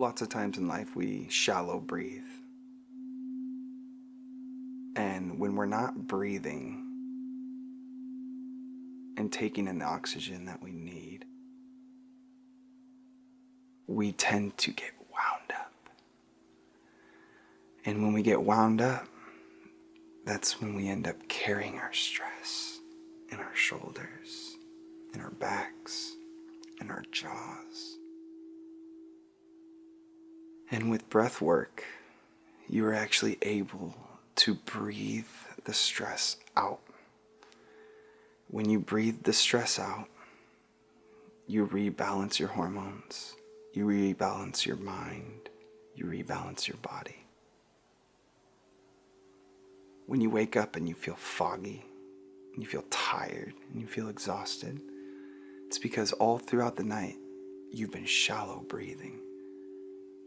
Lots of times in life we shallow breathe. And when we're not breathing and taking in the oxygen that we need, we tend to get wound up. And when we get wound up, that's when we end up carrying our stress in our shoulders, in our backs, in our jaws. And with breath work, you are actually able to breathe the stress out. When you breathe the stress out, you rebalance your hormones, you rebalance your mind, you rebalance your body. When you wake up and you feel foggy, and you feel tired, and you feel exhausted, it's because all throughout the night, you've been shallow breathing.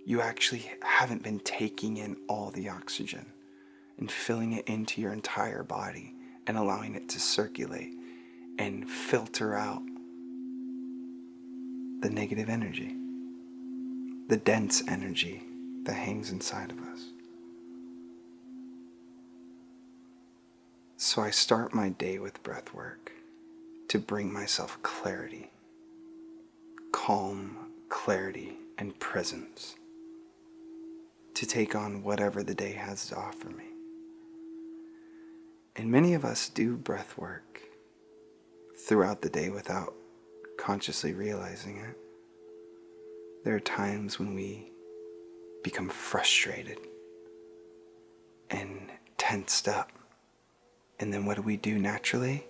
You actually haven't been taking in all the oxygen and filling it into your entire body and allowing it to circulate and filter out the negative energy, the dense energy that hangs inside of us. So I start my day with breath work to bring myself clarity, calm, clarity, and presence to take on whatever the day has to offer me. And many of us do breath work throughout the day without consciously realizing it. There are times when we become frustrated and tensed up. And then what do we do naturally?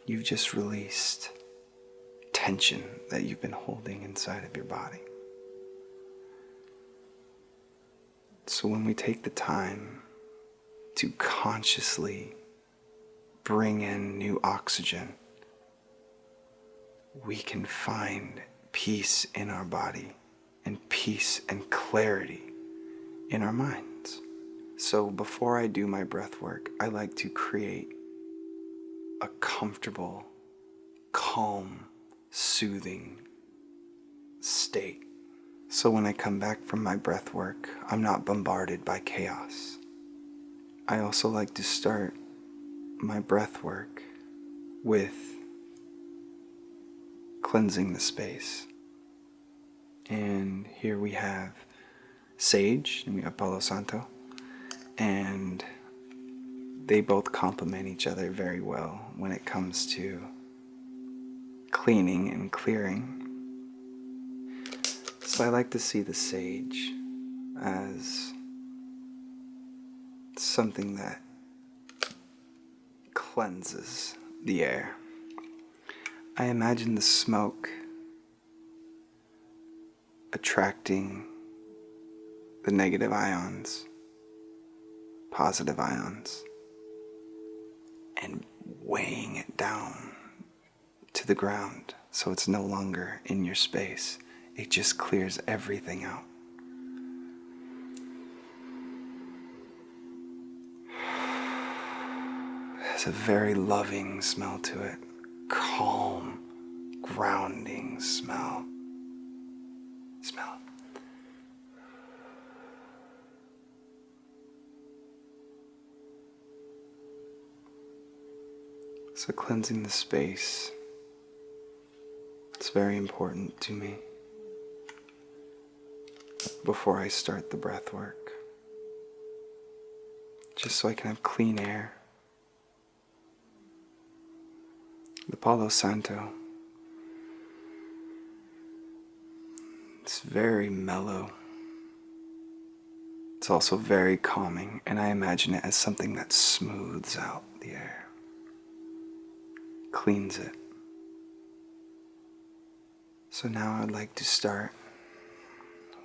You've just released tension that you've been holding inside of your body. So when we take the time to consciously bring in new oxygen, we can find peace in our body and peace and clarity in our minds. So before I do my breath work, I like to create a comfortable, calm, soothing state. So when I come back from my breath work, I'm not bombarded by chaos. I also like to start my breath work with cleansing the space. And here we have sage and we have Palo Santo, and they both complement each other very well when it comes to cleaning and clearing. So I like to see the sage as something that cleanses the air. I imagine the smoke attracting the negative ions, positive ions, and weighing it down to the ground so it's no longer in your space. It just clears everything out. It has a very loving smell to it, calm, grounding smell. So cleansing the space, it's very important to me before I start the breath work, just so I can have clean air. The Palo Santo, it's very mellow. It's also very calming, and I imagine it as something that smooths out the air, cleans it. So now I'd like to start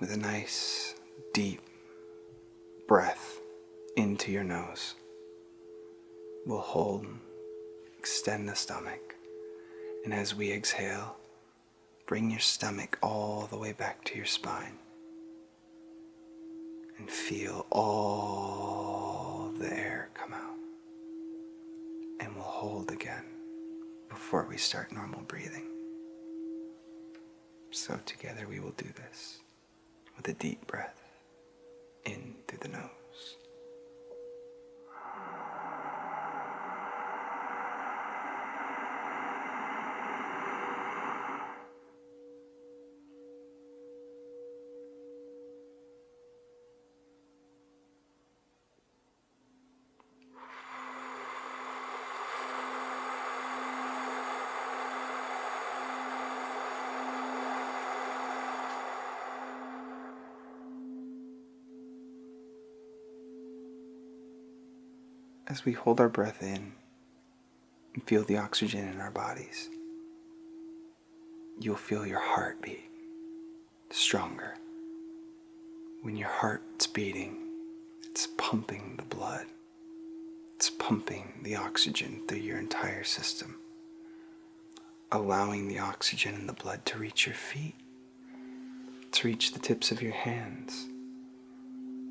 with a nice, deep breath into your nose. We'll hold, extend the stomach, and as we exhale, bring your stomach all the way back to your spine and feel all the air come out. And we'll hold again. before we start normal breathing. So together we will do this with a deep breath in through the nose. As we hold our breath in and feel the oxygen in our bodies, you'll feel your heart beat stronger. When your heart's beating, it's pumping the blood. It's pumping the oxygen through your entire system, allowing the oxygen and the blood to reach your feet, to reach the tips of your hands.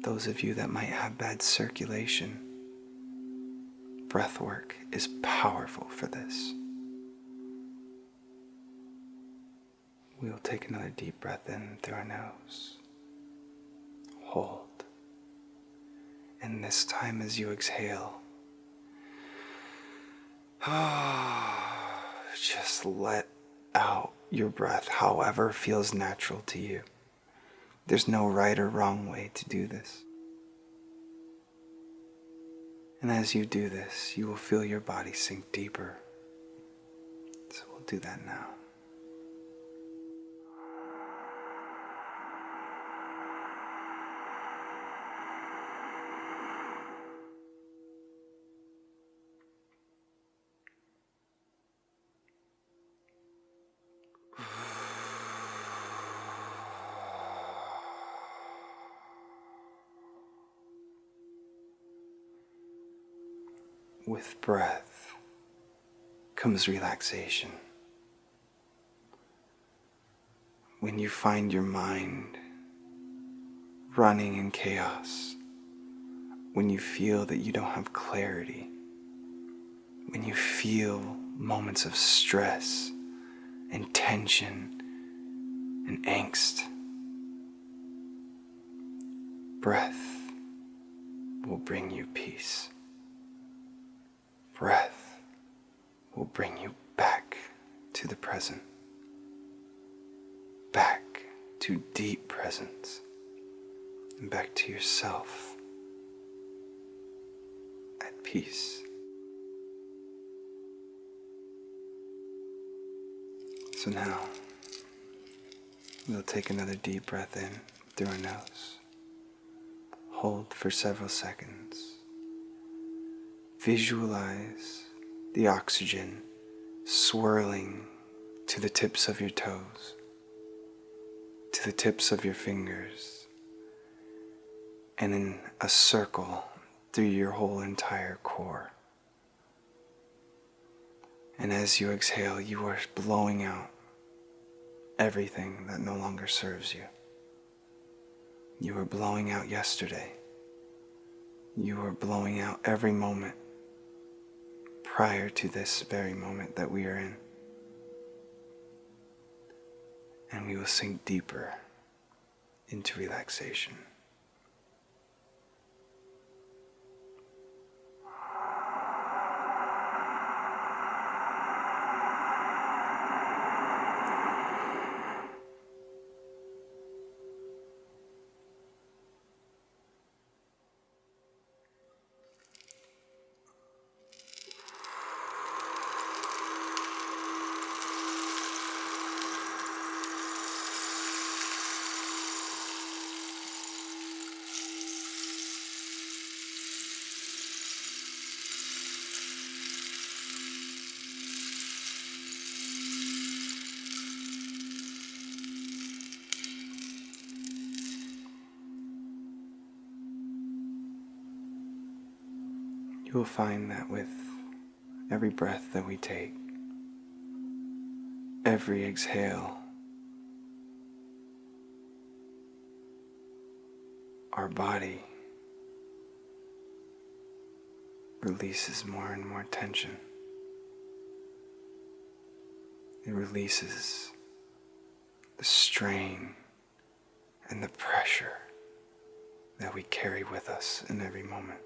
Those of you that might have bad circulation, breathwork is powerful for this. We'll take another deep breath in through our nose. Hold. And this time as you exhale, just let out your breath however feels natural to you. There's no right or wrong way to do this. And as you do this, you will feel your body sink deeper. So we'll do that now. With breath comes relaxation. When you find your mind running in chaos, when you feel that you don't have clarity, when you feel moments of stress and tension and angst, breath will bring you peace. Breath will bring you back to the present, back to deep presence, and back to yourself at peace. So now, we'll take another deep breath in through our nose. Hold for several seconds. Visualize the oxygen swirling to the tips of your toes, to the tips of your fingers, and in a circle through your whole entire core. And as you exhale, you are blowing out everything that no longer serves you. You are blowing out yesterday. You are blowing out every moment prior to this very moment that we are in. And we will sink deeper into relaxation. You will find that with every breath that we take, every exhale, our body releases more and more tension. It releases the strain and the pressure that we carry with us in every moment.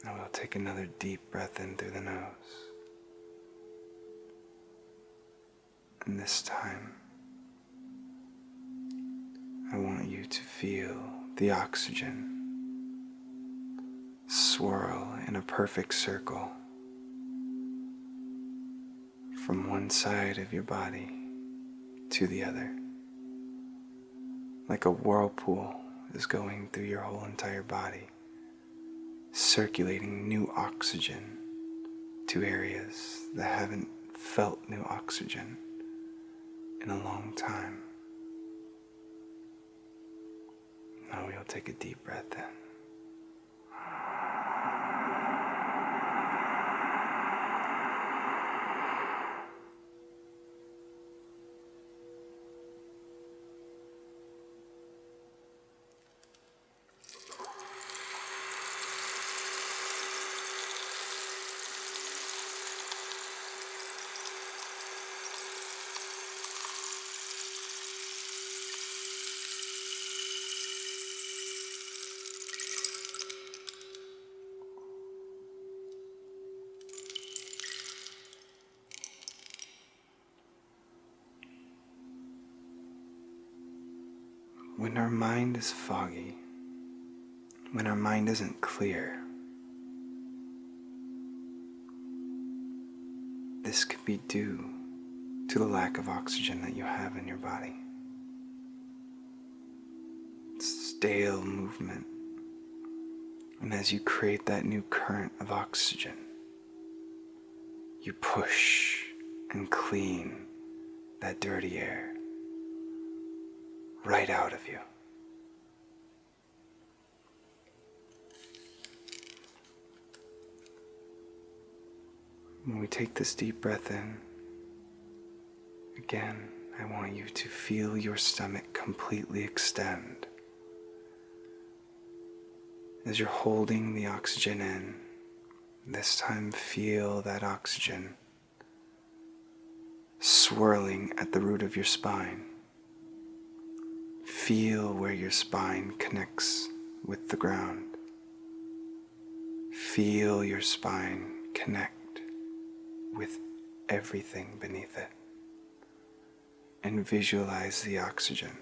Now we'll take another deep breath in through the nose. And this time, I want you to feel the oxygen swirl in a perfect circle from one side of your body to the other, like a whirlpool is going through your whole entire body, circulating new oxygen to areas that haven't felt new oxygen in a long time. Now we'll take a deep breath in. When our mind is foggy, when our mind isn't clear, this could be due to the lack of oxygen that you have in your body. Stale movement. And as you create that new current of oxygen, you push and clean that dirty air right out of you. When we take this deep breath in, again, I want you to feel your stomach completely extend. As you're holding the oxygen in, this time feel that oxygen swirling at the root of your spine. Feel where your spine connects with the ground. Feel your spine connect with everything beneath it. And visualize the oxygen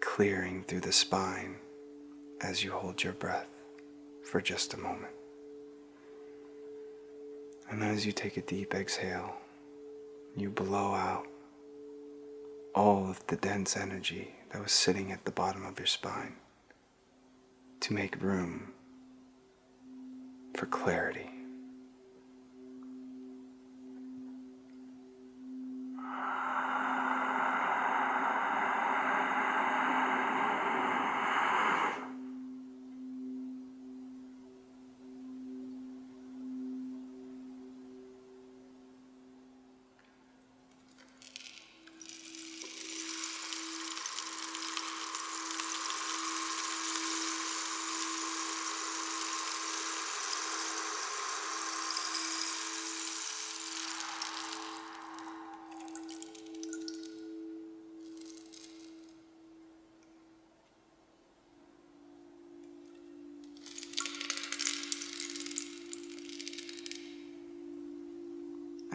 clearing through the spine as you hold your breath for just a moment. And as you take a deep exhale, you blow out all of the dense energy that was sitting at the bottom of your spine to make room for clarity.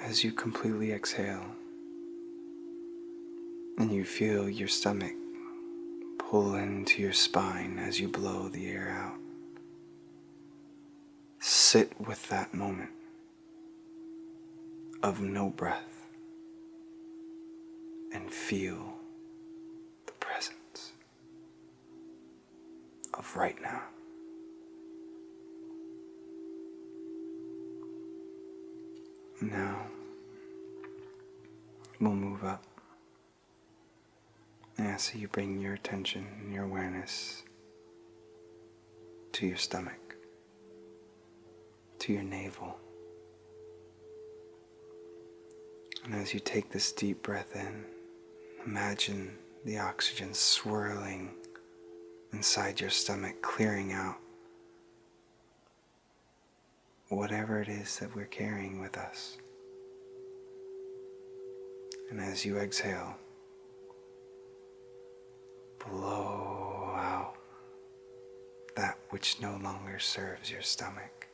As you completely exhale and you feel your stomach pull into your spine as you blow the air out, sit with that moment of no breath and feel the presence of right now. Now, we'll move up. And I ask that you bring your attention and your awareness to your stomach, to your navel. And as you take this deep breath in, imagine the oxygen swirling inside your stomach, clearing out whatever it is that we're carrying with us. And as you exhale, blow out that which no longer serves your stomach.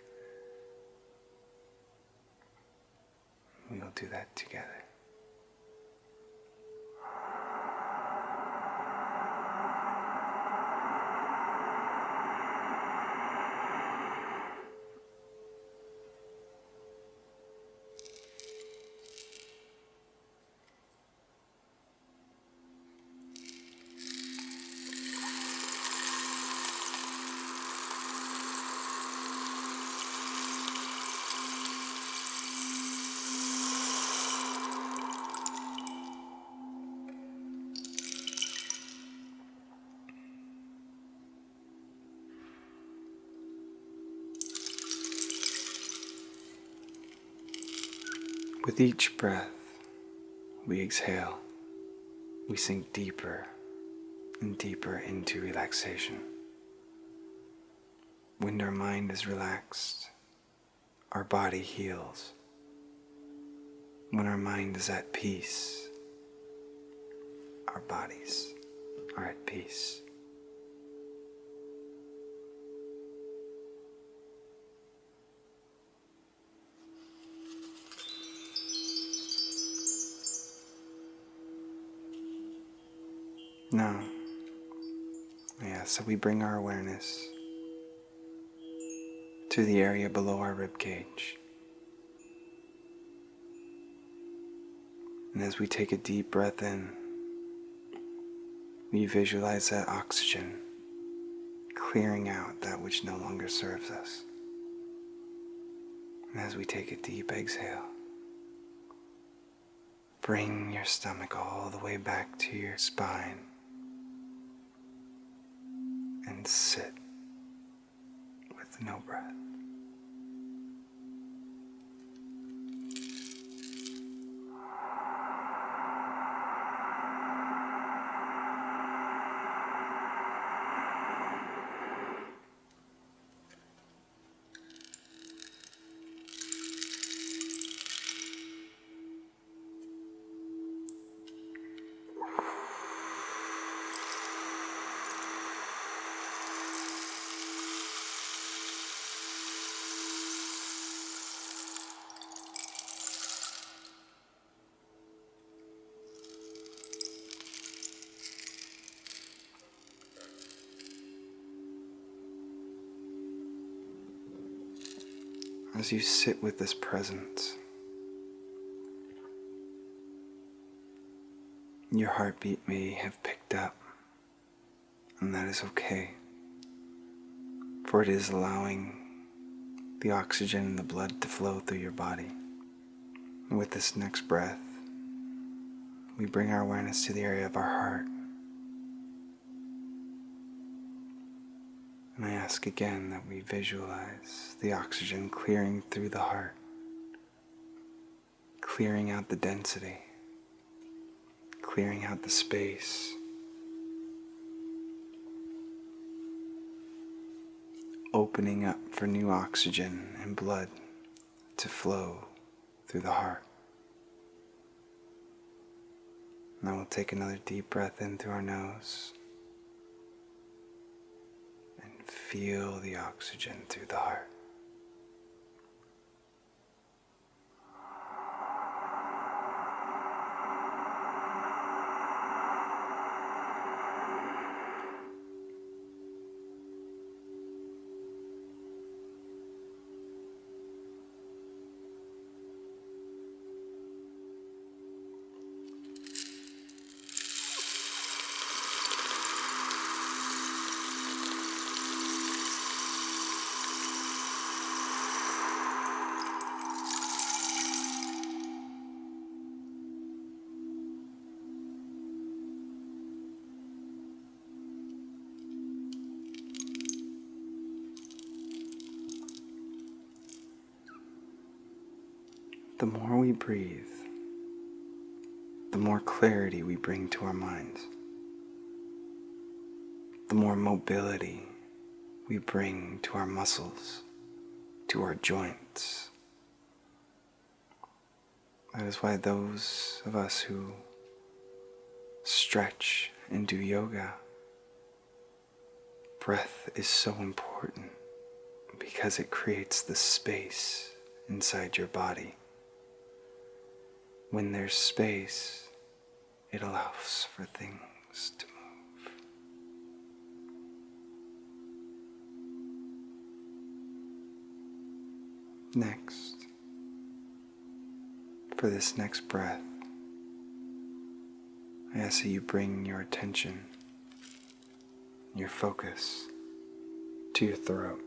We'll do that together. With each breath we exhale, we sink deeper and deeper into relaxation. When our mind is relaxed, our body heals. When our mind is at peace, our bodies are at peace. Now, so we bring our awareness to the area below our rib cage. And as we take a deep breath in, we visualize that oxygen clearing out that which no longer serves us. And as we take a deep exhale, bring your stomach all the way back to your spine and sit with no breath. As you sit with this presence, your heartbeat may have picked up, and that is okay, for it is allowing the oxygen in the blood to flow through your body. And with this next breath, we bring our awareness to the area of our heart. And I ask again that we visualize the oxygen clearing through the heart, clearing out the density, clearing out the space, opening up for new oxygen and blood to flow through the heart. Now we'll take another deep breath in through our nose and feel the oxygen through the heart. The more we breathe, the more clarity we bring to our minds, the more mobility we bring to our muscles, to our joints. That is why those of us who stretch and do yoga, breath is so important because it creates the space inside your body. When there's space, it allows for things to move. Next, for this next breath, I ask that you bring your attention, your focus to your throat.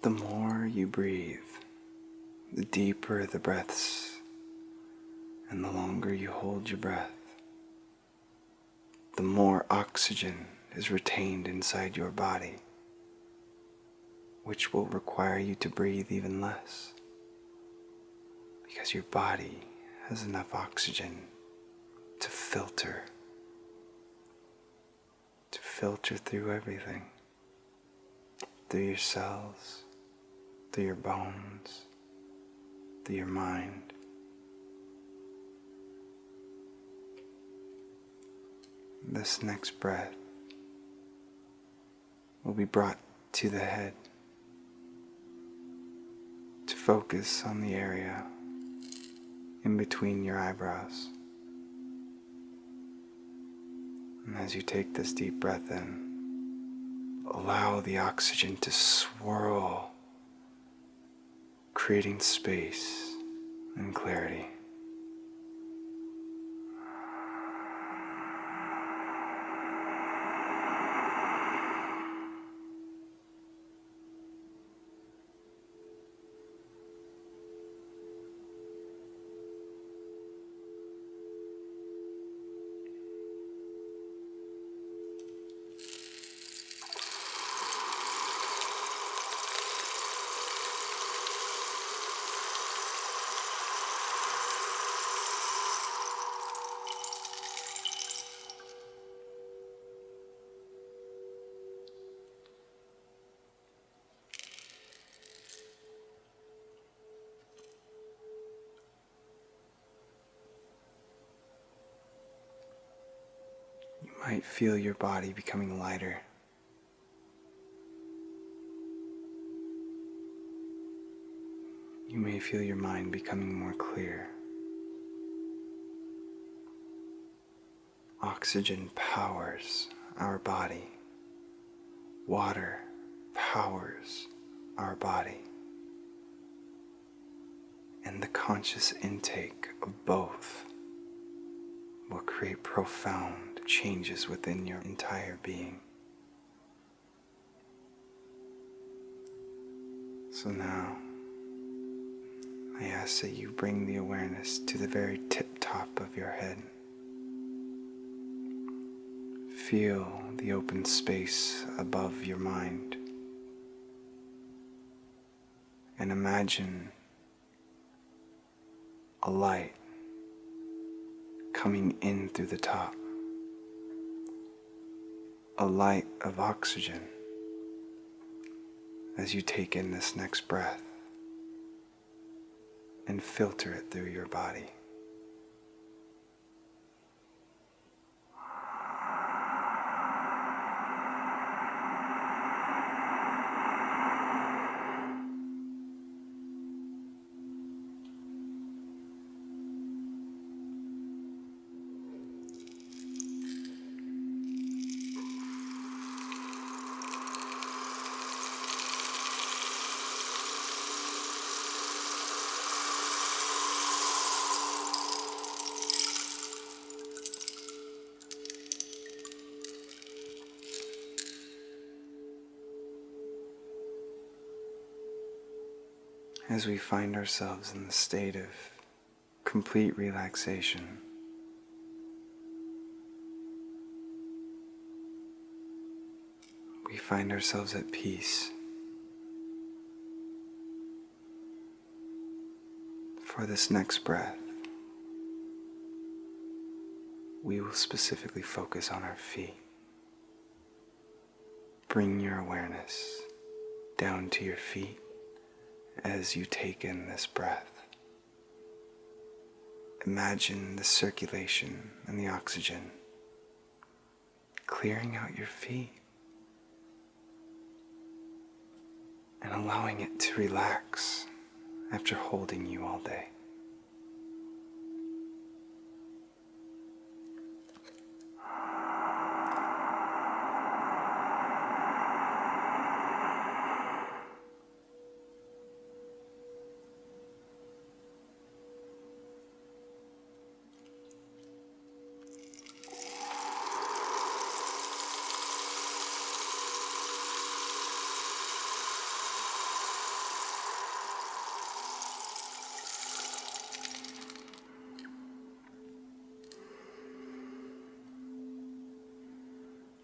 The more you breathe, the deeper the breaths, and the longer you hold your breath, the more oxygen is retained inside your body, which will require you to breathe even less, because your body has enough oxygen to filter through everything, through your cells, through your bones, through your mind. This next breath will be brought to the head to focus on the area in between your eyebrows. And as you take this deep breath in, allow the oxygen to swirl, creating space and clarity. You might feel your body becoming lighter. You may feel your mind becoming more clear. Oxygen powers our body. Water powers our body. And the conscious intake of both will create profound changes within your entire being. So now, I ask that you bring the awareness to the very tip top of your head. Feel the open space above your mind. And imagine a light coming in through the top. A light of oxygen as you take in this next breath and filter it through your body. as we find ourselves in the state of complete relaxation, we find ourselves at peace. For this next breath, we will specifically focus on our feet. Bring your awareness down to your feet as you take in this breath. Imagine the circulation and the oxygen clearing out your feet and allowing it to relax after holding you all day.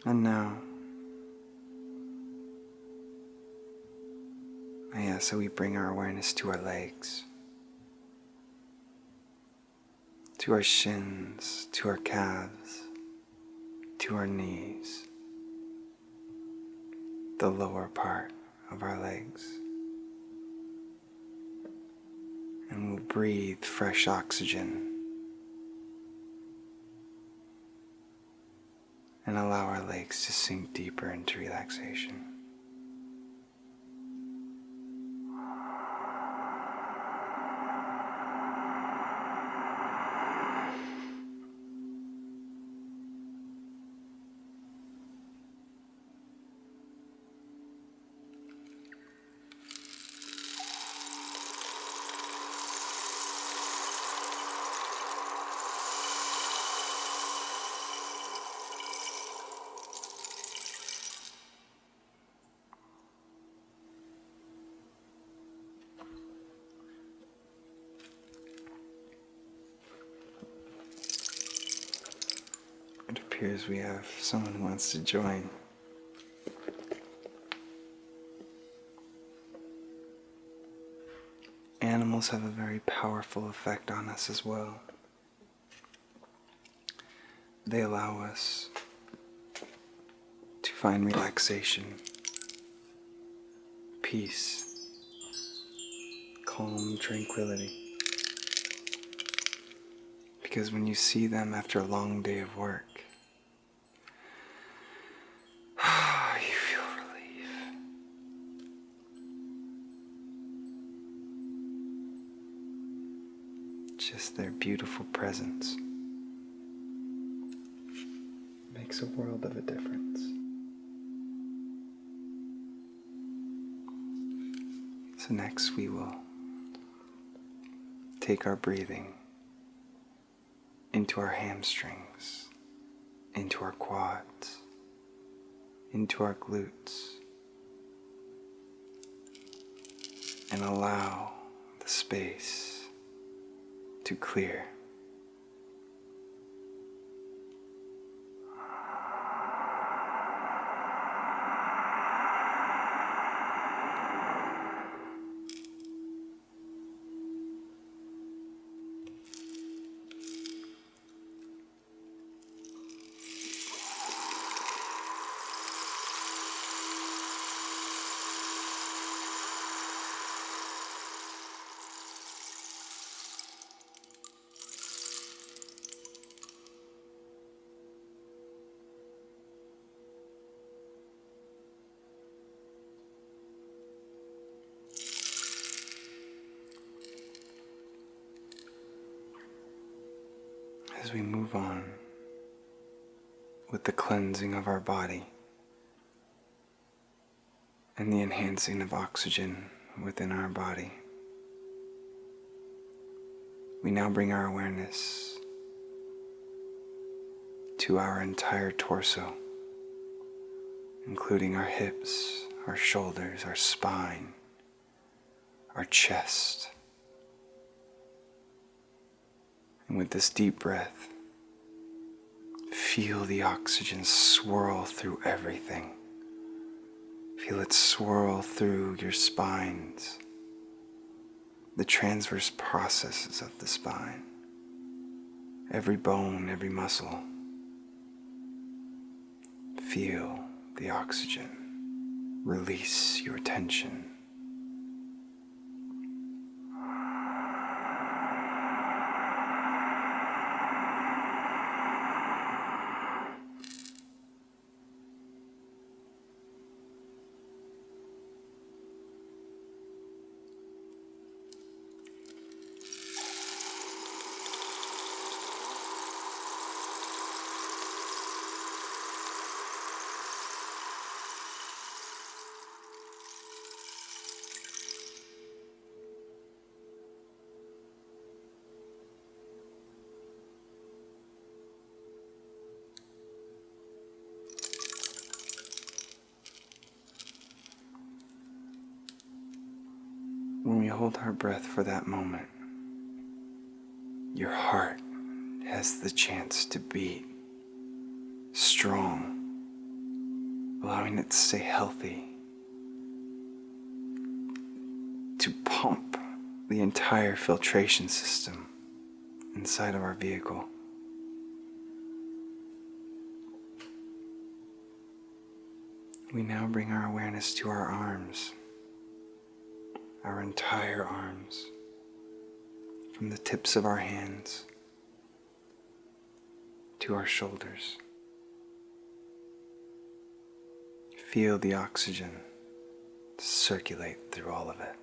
And now, I ask that we bring our awareness to our legs, to our shins, to our calves, to our knees, the lower part of our legs. And we'll breathe fresh oxygen and allow our legs to sink deeper into relaxation. It appears we have someone who wants to join. Animals have a very powerful effect on us as well. They allow us to find relaxation, peace, calm, tranquility. Because when you see them after a long day of work, you feel relief. Just their beautiful presence makes a world of a difference. So next we will take our breathing into our hamstrings, into our quads, into our glutes, and allow the space to clear. As we move on with the cleansing of our body and the enhancing of oxygen within our body, we now bring our awareness to our entire torso, including our hips, our shoulders, our spine, our chest. And with this deep breath, feel the oxygen swirl through everything. Feel it swirl through your spines, the transverse processes of the spine, every bone, every muscle. Feel the oxygen. Release your tension. When we hold our breath for that moment, your heart has the chance to beat strong, allowing it to stay healthy, to pump the entire filtration system inside of our vehicle. We now bring our awareness to our arms, our entire arms, from the tips of our hands to our shoulders. Feel the oxygen circulate through all of it.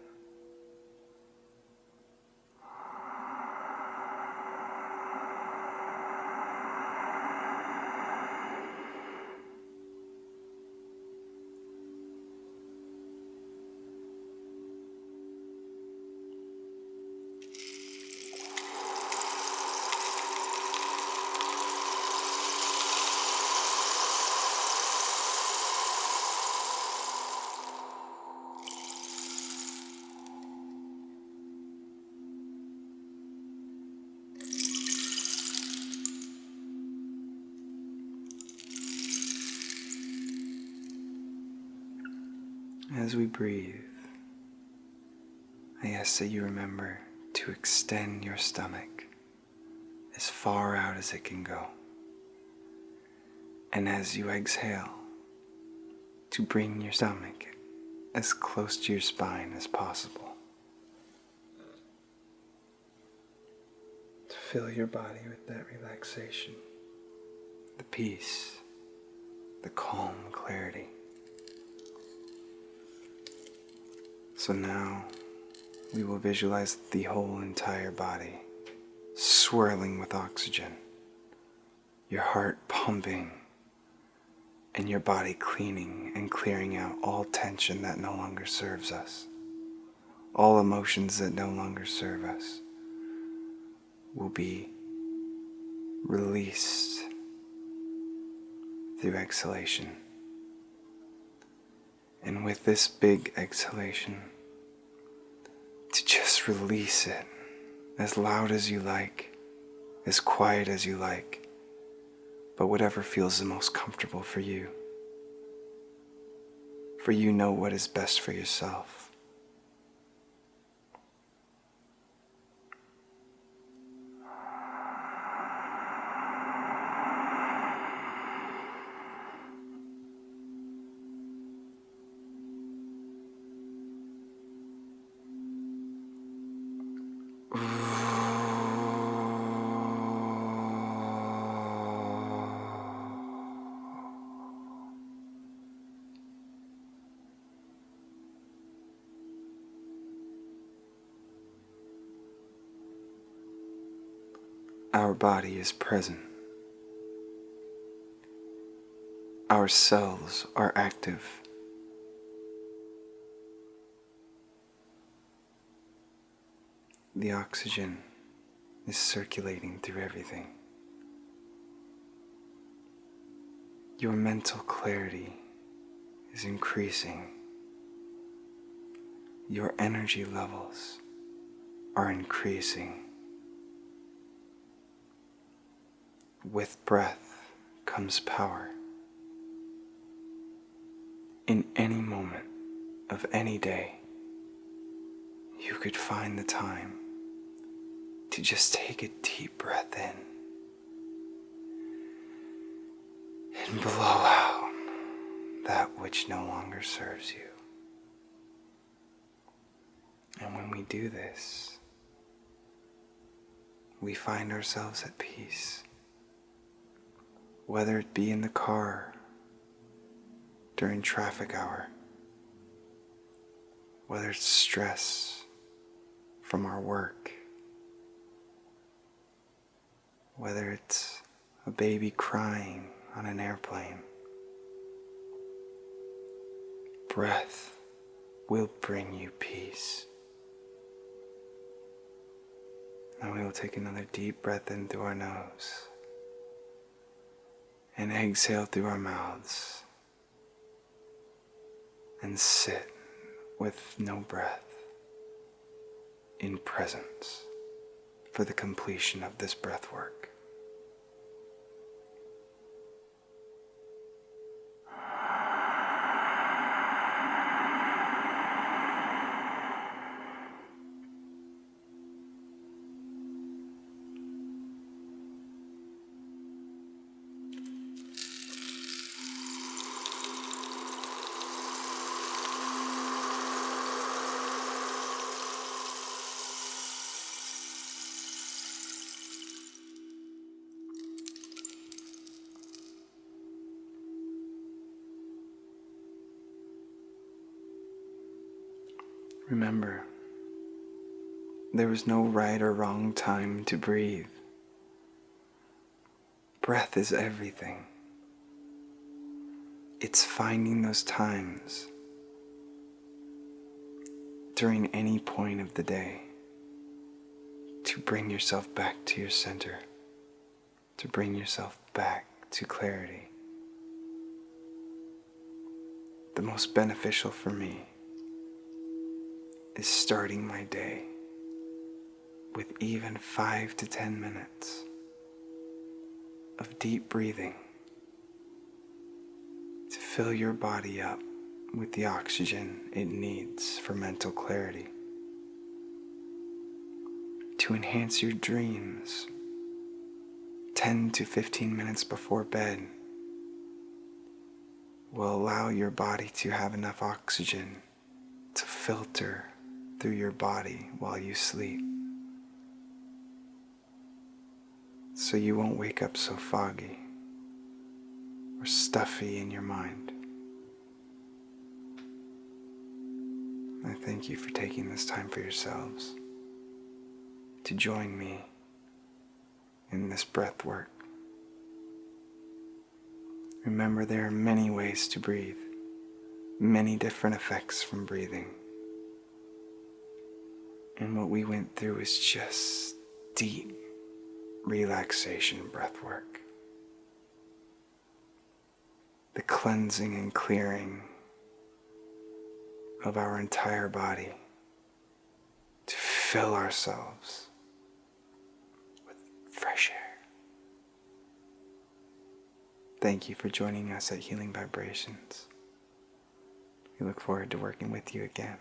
As we breathe, I ask that you remember to extend your stomach as far out as it can go. And as you exhale, to bring your stomach as close to your spine as possible. To fill your body with that relaxation, the peace, the calm clarity. So now we will visualize the whole entire body swirling with oxygen, your heart pumping, and your body cleaning and clearing out all tension that no longer serves us, all emotions that no longer serve us will be released through exhalation. And with this big exhalation, to just release it as loud as you like, as quiet as you like, but whatever feels the most comfortable for you. For you know what is best for yourself. Our body is present. Our cells are active. The oxygen is circulating through everything. Your mental clarity is increasing. your energy levels are increasing. With breath comes power. In any moment of any day, you could find the time to just take a deep breath in and blow out that which no longer serves you. And when we do this, we find ourselves at peace, whether it be in the car, during traffic hour, whether it's stress from our work, whether it's a baby crying on an airplane. Breath will bring you peace. Now we will take another deep breath in through our nose and exhale through our mouths and sit with no breath in presence for the completion of this breath work. Remember, there is no right or wrong time to breathe. Breath is everything. It's finding those times during any point of the day to bring yourself back to your center, to bring yourself back to clarity. The most beneficial for me is starting my day with even 5 to 10 minutes of deep breathing to fill your body up with the oxygen it needs for mental clarity. To enhance your dreams 10 to 15 minutes before bed will allow your body to have enough oxygen to filter through your body while you sleep, so you won't wake up so foggy or stuffy in your mind. I thank you for taking this time for yourselves to join me in this breath work. Remember, there are many ways to breathe, many different effects from breathing. And what we went through is just deep relaxation breath work. The cleansing and clearing of our entire body to fill ourselves with fresh air. Thank you for joining us at Healing Vibrations. We look forward to working with you again.